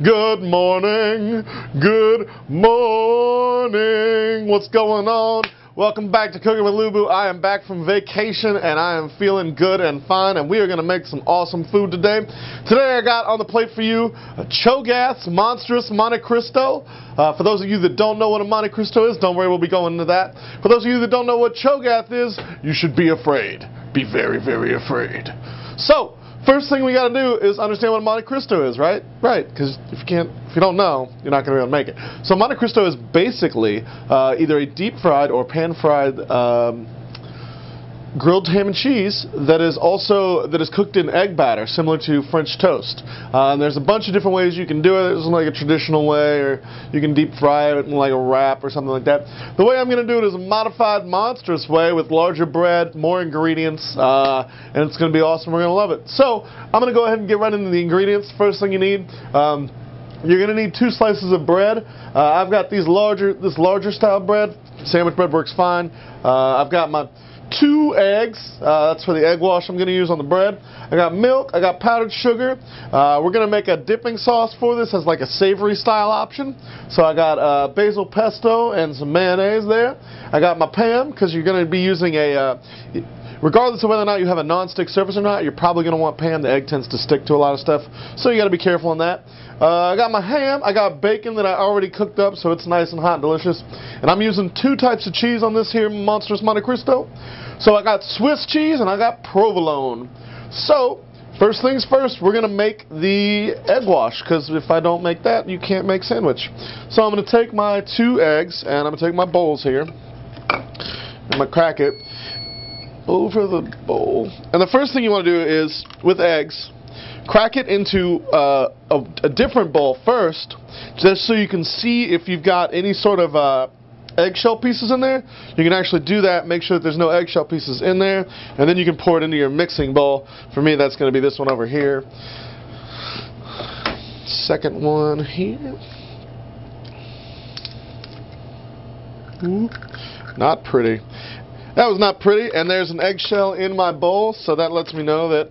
Good morning. Good morning. What's going on? Welcome back to Cooking with Lubu. I am back from vacation and I am feeling good and fine, and we are going to make some awesome food today. Today I got on the plate for you Cho'Gath's Monstrous Monte Cristo. For those of you that don't know what a Montechristo is, don't worry, we'll be going into that. For those of you that don't know what Cho'Gath is, you should be afraid. Be very, very afraid. So, first thing we got to do is understand what a Montechristo is, right? Right, because if you don't know, you're not going to be able to make it. So Montechristo is basically either a deep fried or pan fried grilled ham and cheese that is cooked in egg batter, similar to French toast. And there's a bunch of different ways you can do it. There's like a traditional way, or you can deep fry it in like a wrap or something like that. The way I'm going to do it is a modified, monstrous way with larger bread, more ingredients, and it's going to be awesome. We're going to love it. So I'm going to go ahead and get right into the ingredients. First thing you need, you're going to need 2 slices of bread. I've got this larger style bread. Sandwich bread works fine. I've got my 2 eggs. That's for the egg wash I'm going to use on the bread. I got milk. I got powdered sugar. We're going to make a dipping sauce for this as like a savory style option. So I got Basil pesto and some mayonnaise there. I got my pan, because you're going to be using a regardless of whether or not you have a non-stick surface or not, you're probably going to want pan. The egg tends to stick to a lot of stuff, so you got to be careful on that. I got my ham. I got bacon that I already cooked up, so it's nice and hot and delicious. And I'm using 2 types of cheese on this here Monstrous Monte Cristo. So I got Swiss cheese and I got provolone. So first things first, we're going to make the egg wash, because if I don't make that, you can't make sandwich. So I'm going to take my 2 eggs and I'm going to take my bowls here. I'm going to crack it over the bowl. And the first thing you want to do is, with eggs, crack it into a different bowl first, just so you can see if you've got any sort of eggshell pieces in there. You can actually do that, make sure that there's no eggshell pieces in there, and then you can pour it into your mixing bowl. For me, that's going to be this one over here. Second one here. Ooh, not pretty. That was not pretty, and there's an eggshell in my bowl, so that lets me know that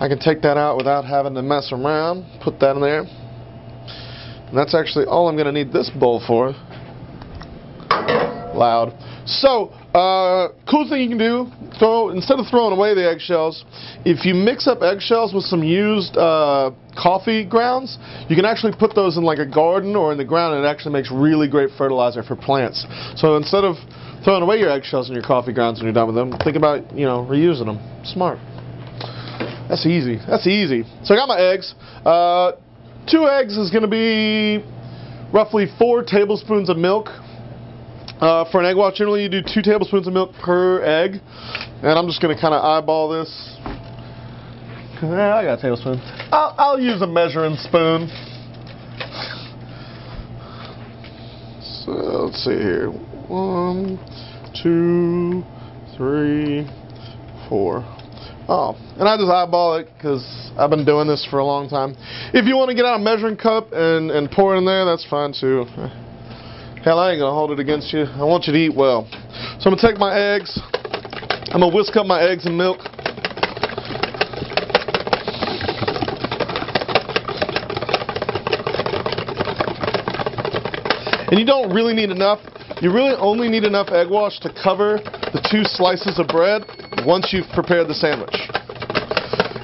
I can take that out without having to mess around. Put that in there. And that's actually all I'm going to need this bowl for. Loud. So, cool thing you can do, instead of throwing away the eggshells, if you mix up eggshells with some used coffee grounds, you can actually put those in like a garden or in the ground, and it actually makes really great fertilizer for plants. So instead of throwing away your eggshells and your coffee grounds when you're done with them, think about, reusing them. Smart. That's easy. That's easy. So I got my eggs. 2 eggs is going to be roughly 4 tablespoons of milk. For an egg wash, generally you do 2 tablespoons of milk per egg. And I'm just going to kind of eyeball this. I got a tablespoon. I'll use a measuring spoon. So let's see here. 1, 2, 3, 4. Oh, and I just eyeball it because I've been doing this for a long time. If you want to get out a measuring cup and pour it in there, that's fine too. Hell, I ain't going to hold it against you. I want you to eat well. So I'm going to take my eggs. I'm going to whisk up my eggs and milk. And you don't really need enough. You really only need enough egg wash to cover the 2 slices of bread once you've prepared the sandwich.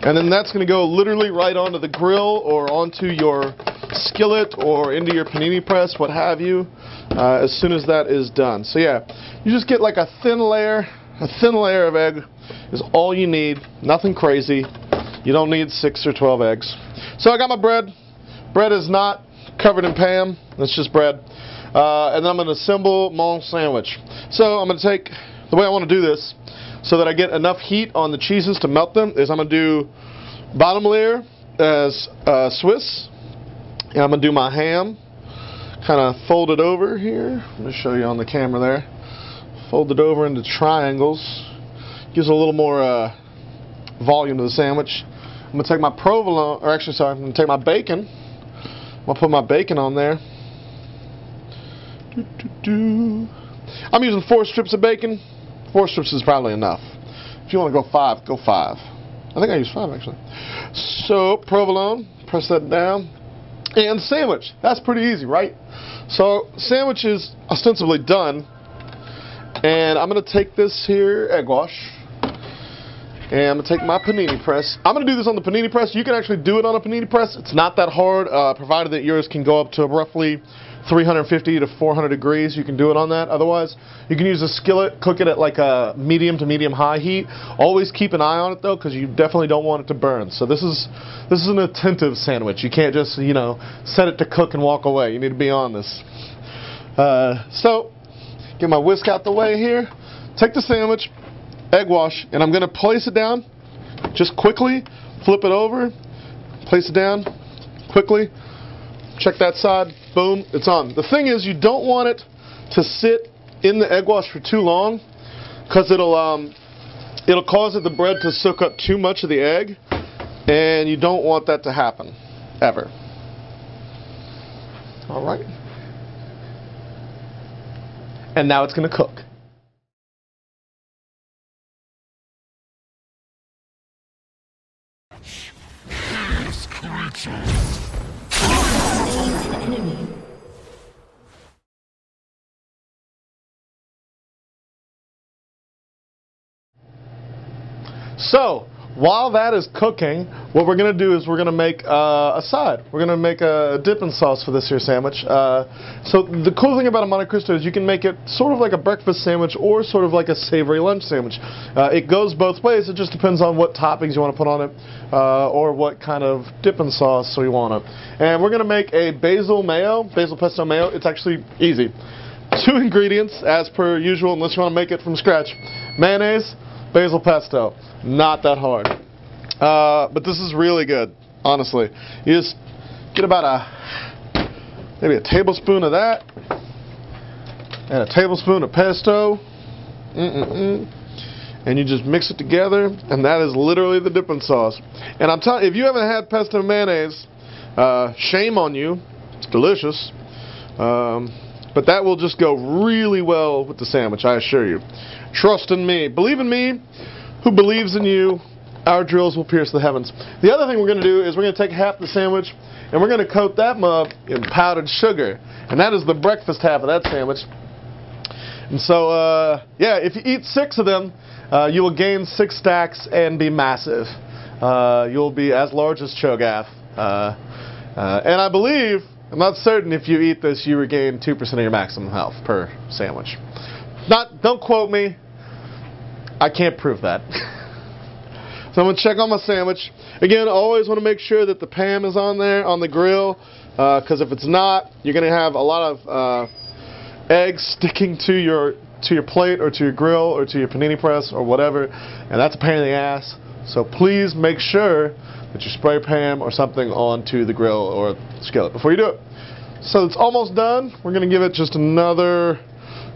And then that's going to go literally right onto the grill or onto your skillet or into your panini press, what have you, as soon as that is done. So yeah, you just get like a thin layer of egg is all you need. Nothing crazy. You don't need 6 or 12 eggs. So I got my bread. Bread is not covered in Pam. It's just bread. And then I'm going to assemble my sandwich. So I'm going to take, the way I want to do this, so that I get enough heat on the cheeses to melt them, is I'm going to do bottom layer as Swiss, and I'm going to do my ham, kind of fold it over here. Let me show you on the camera there. Fold it over into triangles. Gives a little more volume to the sandwich. I'm going to take my provolone, or actually sorry, I'm going to take my bacon. I'm going to put my bacon on there. I'm using 4 strips of bacon. 4 strips is probably enough. If you want to go 5, go 5. I think I used 5 actually. So provolone, press that down. And sandwich. That's pretty easy, right? So sandwich is ostensibly done. And I'm going to take this here egg wash. And I'm going to take my panini press. I'm going to do this on the panini press. You can actually do it on a panini press. It's not that hard, provided that yours can go up to roughly 350 to 400 degrees. You can do it on that. Otherwise, you can use a skillet, cook it at like a medium to medium high heat. Always keep an eye on it though, because you definitely don't want it to burn. So this is an attentive sandwich. You can't just, you know, set it to cook and walk away. You need to be on this. So get my whisk out the way here. Take the sandwich, egg wash, and I'm going to place it down just quickly. Flip it over, place it down quickly. Check that side. Boom, it's on. The thing is, you don't want it to sit in the egg wash for too long, because it'll cause the bread to soak up too much of the egg, and you don't want that to happen ever. All right. And now it's going to cook. So, while that is cooking, what we're going to do is we're going to make a side. We're going to make a dipping sauce for this here sandwich. So the cool thing about a Montechristo is you can make it sort of like a breakfast sandwich or sort of like a savory lunch sandwich. It goes both ways. It just depends on what toppings you want to put on it or what kind of dipping sauce you want it. And we're going to make a basil pesto mayo. It's actually easy. 2 ingredients as per usual, unless you want to make it from scratch. Mayonnaise, basil pesto. Not that hard. But this is really good, honestly. You just get about maybe a tablespoon of that and a tablespoon of pesto. And you just mix it together, and that is literally the dipping sauce. And I'm telling you, if you haven't had pesto mayonnaise, shame on you. It's delicious. But that will just go really well with the sandwich, I assure you. Trust in me. Believe in me. Who believes in you, our drills will pierce the heavens. The other thing we're going to do is we're going to take half the sandwich and we're going to coat that mug in powdered sugar. And that is the breakfast half of that sandwich. And so, yeah, if you eat 6 of them, you will gain 6 stacks and be massive. You'll be as large as Cho'Gath. And I believe, I'm not certain, if you eat this, you regain 2% of your maximum health per sandwich. Don't quote me. I can't prove that. So I'm going to check on my sandwich. Again, always want to make sure that the pan is on there, on the grill, because if it's not, you're going to have a lot of eggs sticking to your plate or to your grill or to your panini press or whatever, and that's a pain in the ass. So please make sure that you spray pan or something onto the grill or skillet before you do it. So it's almost done. We're going to give it just another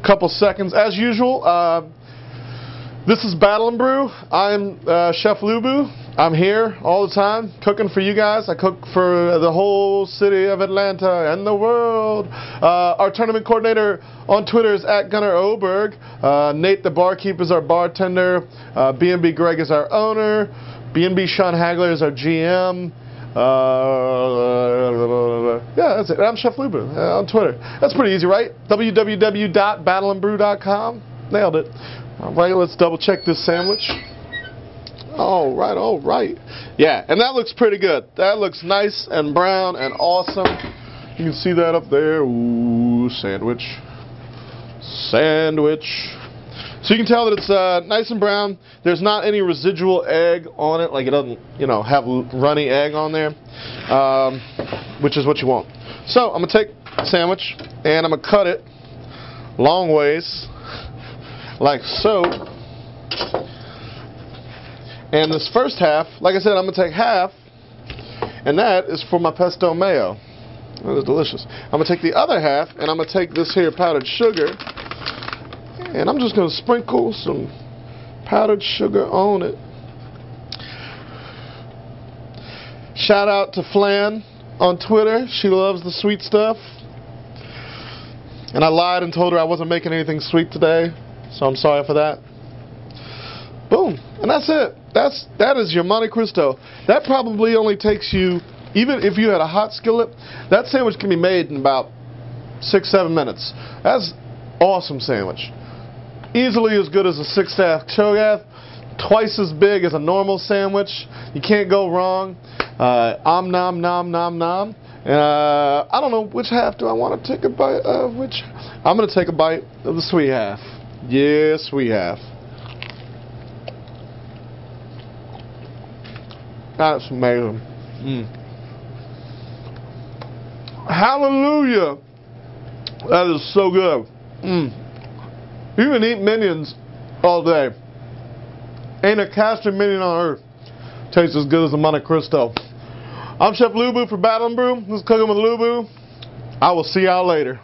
couple seconds. As usual, this is Battle and Brew. I'm Chef Lubu. I'm here all the time cooking for you guys. I cook for the whole city of Atlanta and the world. Our tournament coordinator on Twitter is @GunnerOberg. Nate the barkeep is our bartender. B&B Greg is our owner. B&B Sean Hagler is our GM. Yeah, that's it. I'm Chef Lubu on Twitter. That's pretty easy, right? www.battleandbrew.com. Nailed it. All right, let's double check this sandwich. All right. Yeah, and that looks pretty good. That looks nice and brown and awesome. You can see that up there. Ooh, sandwich. So you can tell that it's nice and brown. There's not any residual egg on it, like it doesn't, you know, have runny egg on there, which is what you want. So I'm gonna take the sandwich and I'm gonna cut it long ways, like so. And this first half, like I said, I'm gonna take half, and that is for my pesto mayo. That is delicious. I'm gonna take the other half, and I'm gonna take this here powdered sugar. And I'm just going to sprinkle some powdered sugar on it. Shout out to Flan on Twitter. She loves the sweet stuff. And I lied and told her I wasn't making anything sweet today, so I'm sorry for that. Boom. And that's it. That is your Montechristo. That probably only takes you even if you had a hot skillet, that sandwich can be made in about 6-7 minutes. That's awesome sandwich. Easily as good as a 6-staff Cho'Gath. Twice as big as a normal sandwich. You can't go wrong. Nom nom nom nom. I don't know which half do I want to take a bite of. Which I'm going to take a bite of the sweet half. Yeah, sweet half. That's amazing. Hallelujah. That is so good. You can eat minions all day. Ain't a caster minion on earth tastes as good as a Montechristo. I'm Chef Lubu for Battle and Brew. This is Cooking with Lubu. I will see y'all later.